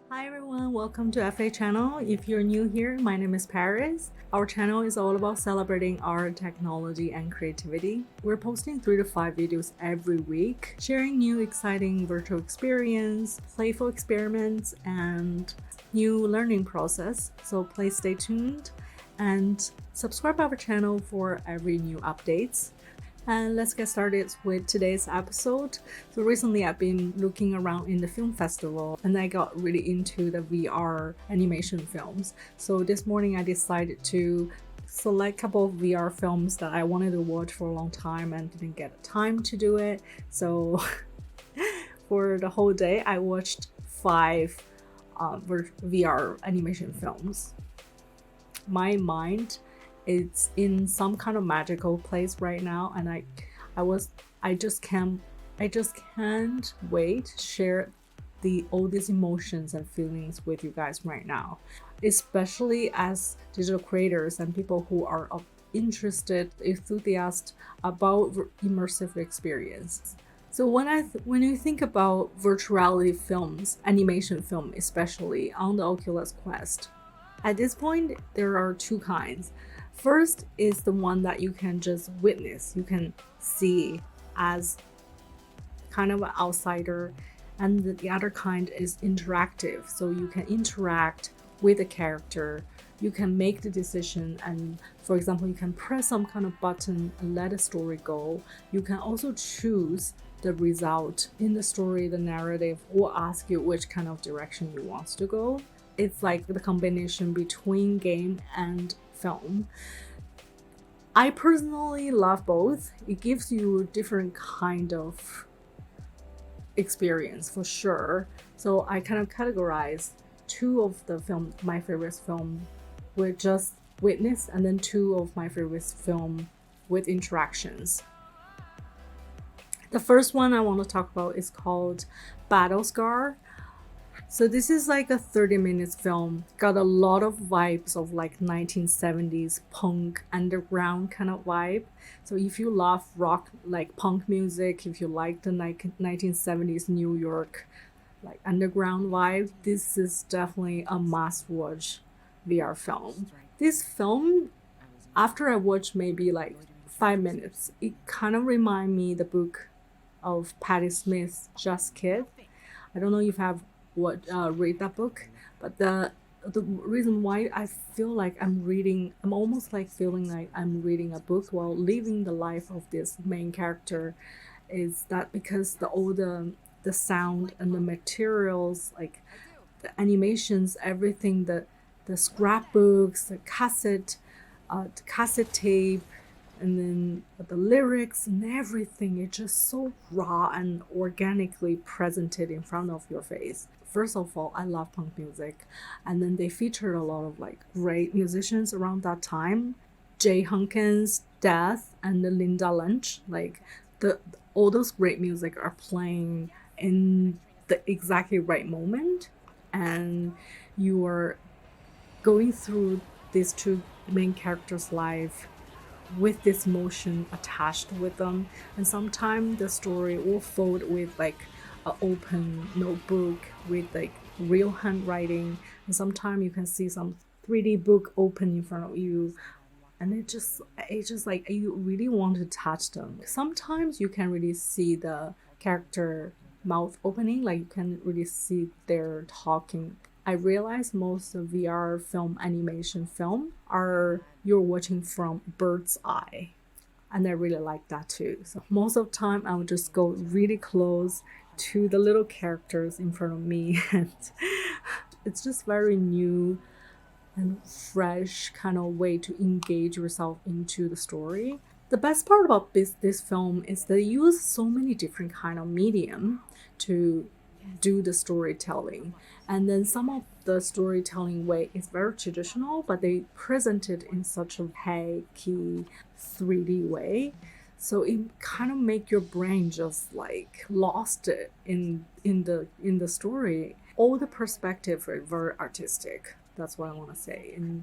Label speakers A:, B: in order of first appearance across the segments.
A: Hi everyone, welcome to FA channel. If you're new here, my name is Paris. Our channel is all about celebrating art, technology, and creativity. We're posting 3 to 5 videos every week, sharing new exciting virtual experience, playful experiments, and new learning process. So please stay tuned and subscribe our channel for every new updates. And let's get started with today's episode. So recently I've been looking around in the film festival and I got really into the VR animation films. So this morning I decided to select a couple of VR films that I wanted to watch for a long time and didn't get time to do it. So for the whole day I watched 5 VR animation films. My mind is in some kind of magical place right now, and I just can't wait to share all these emotions and feelings with you guys right now, especially as digital creators and people who are interested, enthusiastic about immersive experience. So when you think about virtual reality films, animation film especially on the Oculus Quest, at this point there are 2 kinds. First is the one that you can just witness, you can see as kind of an outsider, and the other kind is interactive, so you can interact with the character, you can make the decision, and for example you can press some kind of button and let the story go. You can also choose the result in the story, the narrative, or ask you which kind of direction you want to go. It's like the combination between game and film. I personally love both. It gives you a different kind of experience for sure. So I kind of categorize 2 of the film, my favorite film, with just witness, and then 2 of my favorite film with interactions. The first one I want to talk about is called BATTLESCAR. So this is like a 30 minutes film, got a lot of vibes of like 1970s punk underground kind of vibe. So if you love rock, like punk music, if you like the 1970s New York like underground vibe, this is definitely a must watch VR film. This film, after I watched maybe like 5 minutes, it kind of remind me the book of Patti Smith's Just Kid. I don't know if I've read that book, but the reason why I feel like I'm almost like feeling like I'm reading a book while living the life of this main character, is that because all the sound and the materials, like the animations, everything, the scrapbooks, the cassette tape, and then the lyrics and everything, it's just so raw and organically presented in front of your face. First of all, I love punk music, and then they featured a lot of like great musicians around that time. Jay Hunkins, Death, and Linda Lunch, like the all those great music are playing in the exactly right moment, and you are going through these 2 main characters' life with this emotion attached with them. And sometimes the story will fold with like an open notebook with like real handwriting, and sometimes you can see some 3D book open in front of you, and it's just like you really want to touch them. Sometimes you can really see the character mouth opening, like you can really see their talking. I realize most of VR film, animation film, are you're watching from bird's eye, and I really like that too. So most of the time I would just go really close to the little characters in front of me and it's just very new and fresh kind of way to engage yourself into the story. The best part about this film is they use so many different kind of medium to do the storytelling, and then some of the storytelling way is very traditional, but they present it in such a high key 3D way, so it kind of make your brain just like lost it in the story. All the perspective are very artistic, that's what I want to say, and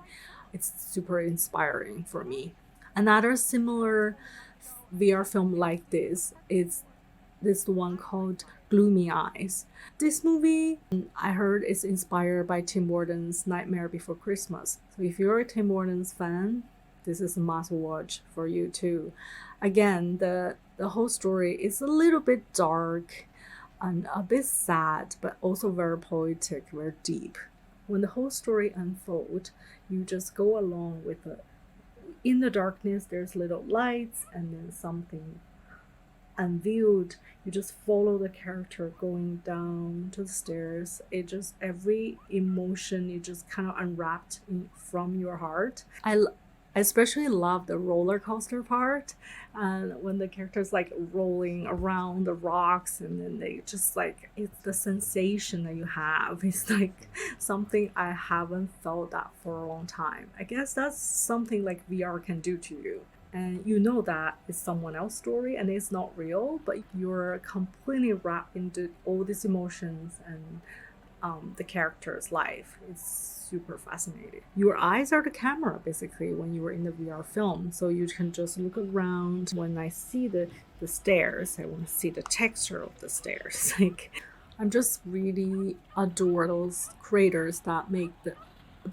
A: it's super inspiring for me. Another similar VR film like this is This one called Gloomy Eyes. This movie, I heard, is inspired by Tim Burton's Nightmare Before Christmas. So if you're a Tim Burton's fan, this is a must watch for you too. Again, the whole story is a little bit dark and a bit sad, but also very poetic, very deep. When the whole story unfolds, you just go along with it. In the darkness, there's little lights and then something unveiled. You just follow the character going down to the stairs. It just, every emotion, you just kind of unwrapped from your heart. I especially love the roller coaster part, and when the characters like rolling around the rocks, and then they just like, it's the sensation that you have. It's like something I haven't felt that for a long time. I guess that's something like VR can do to you. And you know that it's someone else's story and it's not real, but you're completely wrapped into all these emotions and the character's life. It's super fascinating. Your eyes are the camera basically when you were in the VR film, so you can just look around. When I see the stairs, I want to see the texture of the stairs. Like, I'm just really adore those creators that make the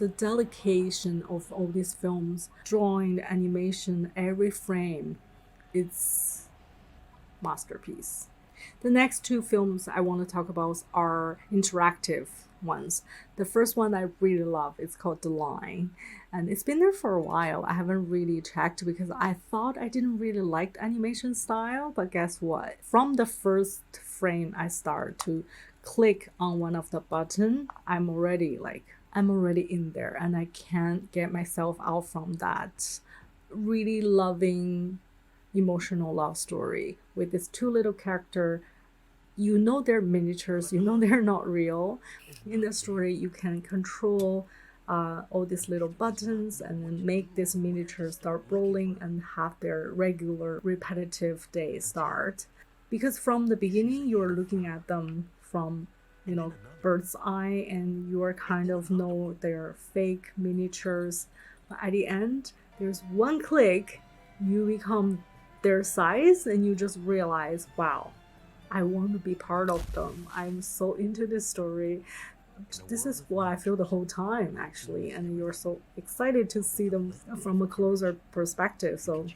A: delication of all these films, drawing, the animation, every frame. It's masterpiece. The next two films I want to talk about are interactive ones. The first one I really love is called The Line, and it's been there for a while. I haven't really checked because I thought I didn't really like the animation style, but guess what? From the first frame I start to click on one of the button, I'm already in there, and I can't get myself out from that really loving emotional love story with these two little characters. You know they're miniatures, you know they're not real. In the story, you can control all these little buttons and then make this miniature start rolling and have their regular repetitive day start. Because from the beginning, you're looking at them from, bird's eye, and you're kind of know they're fake miniatures. But at the end, there's one click, you become their size, and you just realize, wow, I want to be part of them. I'm so into this story. This is what I feel the whole time, actually, and you're so excited to see them from a closer perspective. So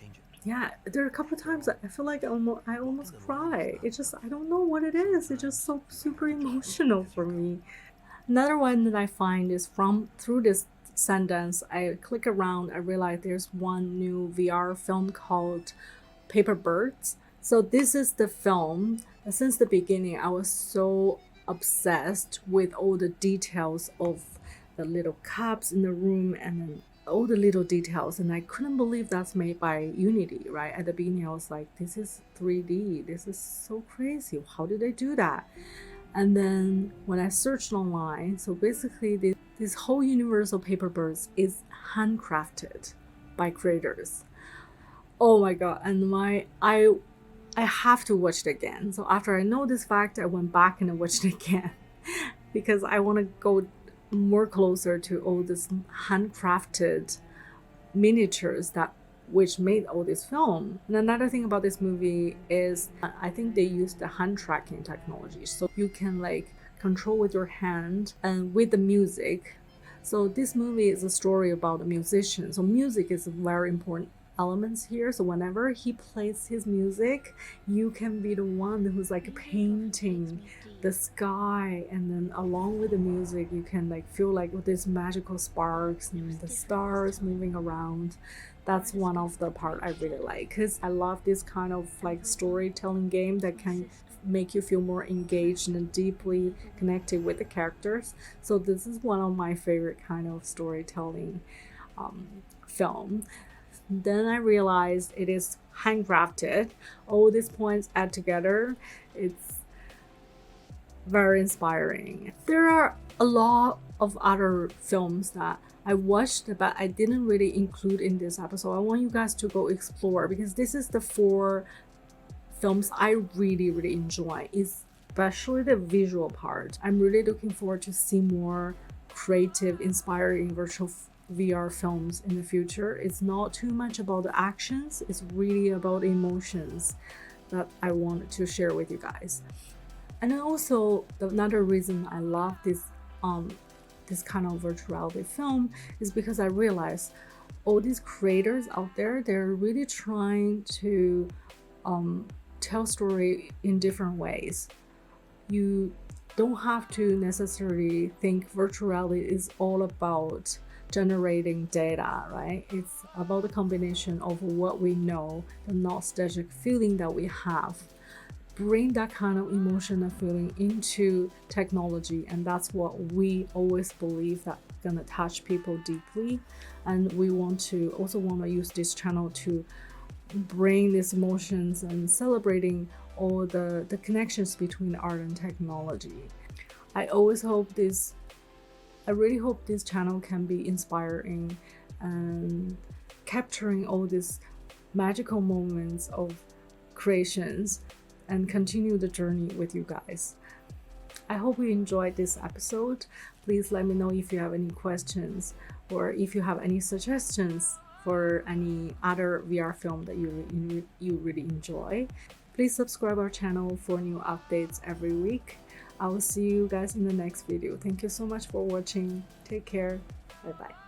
A: yeah, there are a couple of times that I feel like I almost cry. It's just, I don't know what it is. It's just so super emotional for me. Another one that I find is through this Sundance, I click around, I realize there's one new VR film called Paper Birds. So this is the film. Since the beginning, I was so obsessed with all the details of the little cups in the room and then all the little details, and I couldn't believe that's made by Unity, right? At the beginning, I was like, this is 3D. This is so crazy. How did they do that? And then when I searched online, so basically this whole universe of Paper Birds is handcrafted by creators. Oh my god, and I have to watch it again. So after I know this fact, I went back and I watched it again because I want to go more closer to all this handcrafted miniatures which made all this film. And another thing about this movie is I think they use the hand tracking technology, so you can like control with your hand and with the music. So this movie is a story about a musician, so music is a very important elements here. So whenever he plays his music, you can be the one who's like painting the sky, and then along with the music you can like feel like with these magical sparks and the stars moving around. That's one of the part I really like, because I love this kind of like storytelling game that can make you feel more engaged and deeply connected with the characters. So this is one of my favorite kind of storytelling film. Then I realized it is handcrafted. All these points add together. It's very inspiring. There are a lot of other films that I watched but I didn't really include in this episode. I want you guys to go explore, because this is the 4 films I really enjoy, especially the visual part. I'm really looking forward to see more creative, inspiring virtual VR films in the future. It's not too much about the actions, it's really about emotions. that I wanted to share with you guys. And then also another reason I love this kind of virtual reality film is because I realized all these creators out there, they're really trying to tell story in different ways. You don't have to necessarily think virtual reality is all about generating data, right? It's about the combination of what we know, the nostalgic feeling that we have. Bring that kind of emotional feeling into technology, and that's what we always believe that gonna touch people deeply. And we want to use this channel to bring these emotions and celebrating all the connections between art and technology. I really hope this channel can be inspiring and capturing all these magical moments of creations and continue the journey with you guys. I hope you enjoyed this episode. Please let me know if you have any questions or if you have any suggestions for any other VR film that you really enjoy. Please subscribe our channel for new updates every week. I will see you guys in the next video. Thank you so much for watching. Take care. Bye bye.